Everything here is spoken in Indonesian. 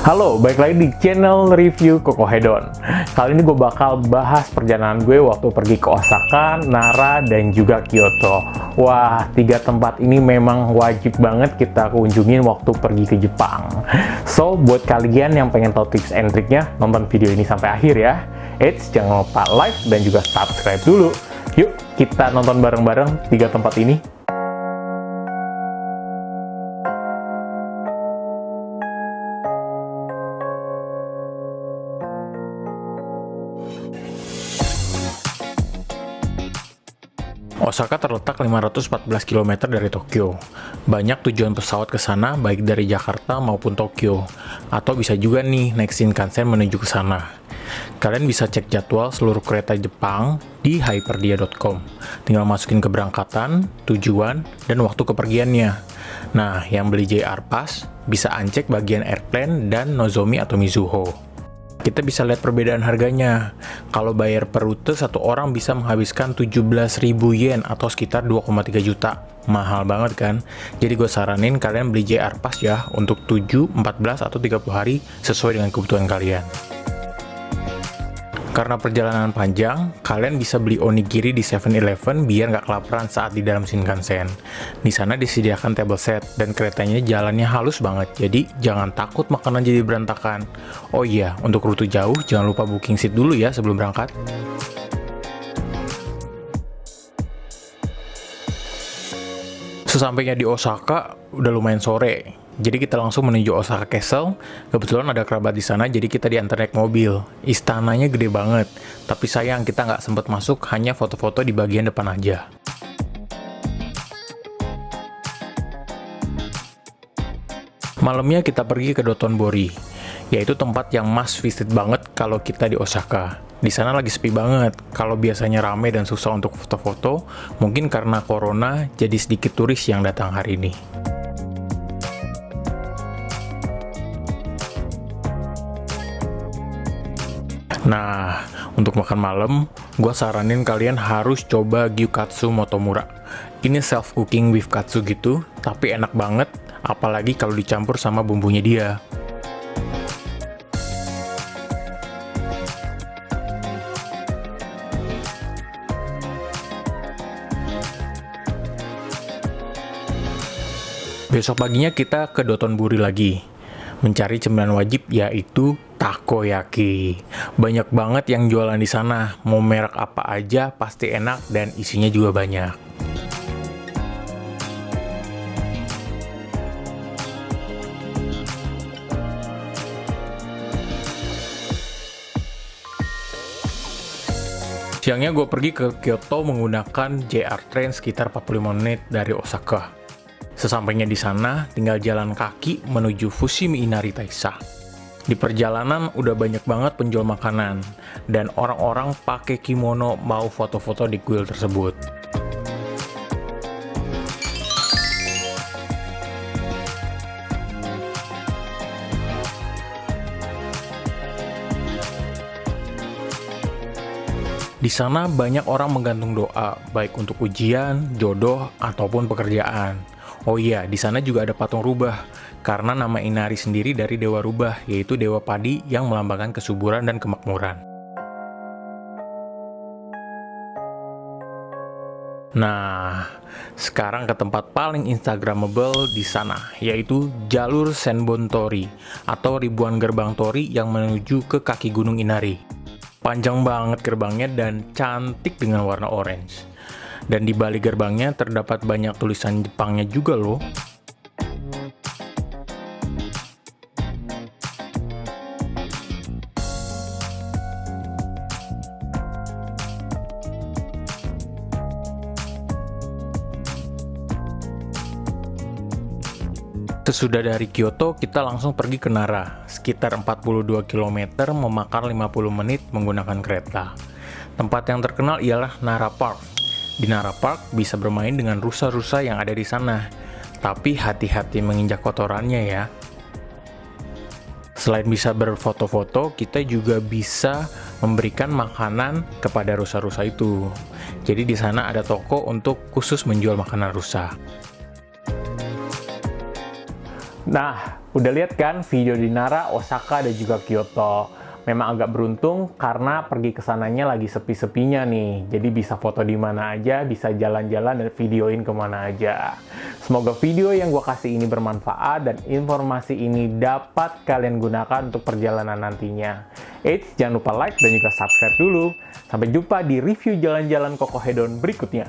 Halo, balik lagi di channel review Koko Hedon. Kali ini gue bakal bahas perjalanan gue waktu pergi ke Osaka, Nara, dan juga Kyoto. Wah, 3 tempat ini memang wajib banget kita kunjungin waktu pergi ke Jepang. So, buat kalian yang pengen tahu tips and triknya, nonton video ini sampai akhir ya. Eits, jangan lupa like dan juga subscribe dulu. Yuk, kita nonton bareng-bareng 3 tempat ini. Osaka terletak 514 km dari Tokyo. Banyak tujuan pesawat ke sana, baik dari Jakarta maupun Tokyo. Atau bisa juga nih naik Shinkansen menuju ke sana. Kalian bisa cek jadwal seluruh kereta Jepang di hyperdia.com. Tinggal masukin keberangkatan, tujuan, dan waktu kepergiannya. Nah, yang beli JR Pass bisa uncek bagian airplane dan Nozomi atau Mizuho. Kita bisa lihat perbedaan harganya. Kalau bayar per rute, satu orang bisa menghabiskan 17.000 yen atau sekitar 2,3 juta. Mahal banget kan? Jadi gue saranin kalian beli JR Pass ya untuk 7, 14, atau 30 hari sesuai dengan kebutuhan kalian. Karena perjalanan panjang, kalian bisa beli onigiri di 7-Eleven biar nggak kelaparan saat di dalam Shinkansen. Di sana disediakan table set dan keretanya jalannya halus banget, jadi jangan takut makanan jadi berantakan. Oh iya, untuk rute jauh jangan lupa booking seat dulu ya sebelum berangkat. Sesampainya di Osaka, udah lumayan sore. Jadi kita langsung menuju Osaka Castle. Kebetulan ada kerabat di sana, jadi kita diantar naik mobil. Istananya gede banget, tapi sayang kita nggak sempat masuk, hanya foto-foto di bagian depan aja. Malamnya kita pergi ke Dotonbori, yaitu tempat yang must visit banget kalau kita di Osaka. Di sana lagi sepi banget. Kalau biasanya rame dan susah untuk foto-foto, mungkin karena corona jadi sedikit turis yang datang hari ini. Nah, untuk makan malam, gue saranin kalian harus coba Gyukatsu Motomura. Ini self-cooking beef katsu gitu, tapi enak banget, apalagi kalau dicampur sama bumbunya dia. Besok paginya kita ke Dotonbori lagi, mencari cemilan wajib yaitu takoyaki. Banyak banget yang jualan di sana. Mau merek apa aja pasti enak dan isinya juga banyak. Siangnya gue pergi ke Kyoto menggunakan JR Train sekitar 45 menit dari Osaka. Sesampainya di sana, tinggal jalan kaki menuju Fushimi Inari Taisha. Di perjalanan udah banyak banget penjual makanan, dan orang-orang pakai kimono mau foto-foto di kuil tersebut. Di sana banyak orang menggantung doa, baik untuk ujian, jodoh, ataupun pekerjaan. Oh iya, di sana juga ada patung rubah, karena nama Inari sendiri dari dewa rubah, yaitu dewa padi yang melambangkan kesuburan dan kemakmuran. Nah, sekarang ke tempat paling instagramable di sana, yaitu jalur Senbon-Tori, atau ribuan gerbang tori yang menuju ke kaki gunung Inari. Panjang banget gerbangnya dan cantik dengan warna orange. Dan di balik gerbangnya terdapat banyak tulisan Jepangnya juga loh. Sesudah dari Kyoto, kita langsung pergi ke Nara. Sekitar 42 km memakan 50 menit menggunakan kereta. Tempat yang terkenal ialah Nara Park. Di Nara Park bisa bermain dengan rusa-rusa yang ada di sana, tapi hati-hati menginjak kotorannya ya. Selain bisa berfoto-foto, kita juga bisa memberikan makanan kepada rusa-rusa itu. Jadi di sana ada toko untuk khusus menjual makanan rusa. Nah, Udah lihat kan video di Nara, Osaka, dan juga Kyoto. Memang agak beruntung karena pergi ke sananya lagi sepi-sepinya nih. Jadi bisa foto di mana aja, bisa jalan-jalan dan videoin kemana aja. Semoga video yang gue kasih ini bermanfaat dan informasi ini dapat kalian gunakan untuk perjalanan nantinya. Eits, jangan lupa like dan juga subscribe dulu. Sampai jumpa di review jalan-jalan Kokohedon berikutnya.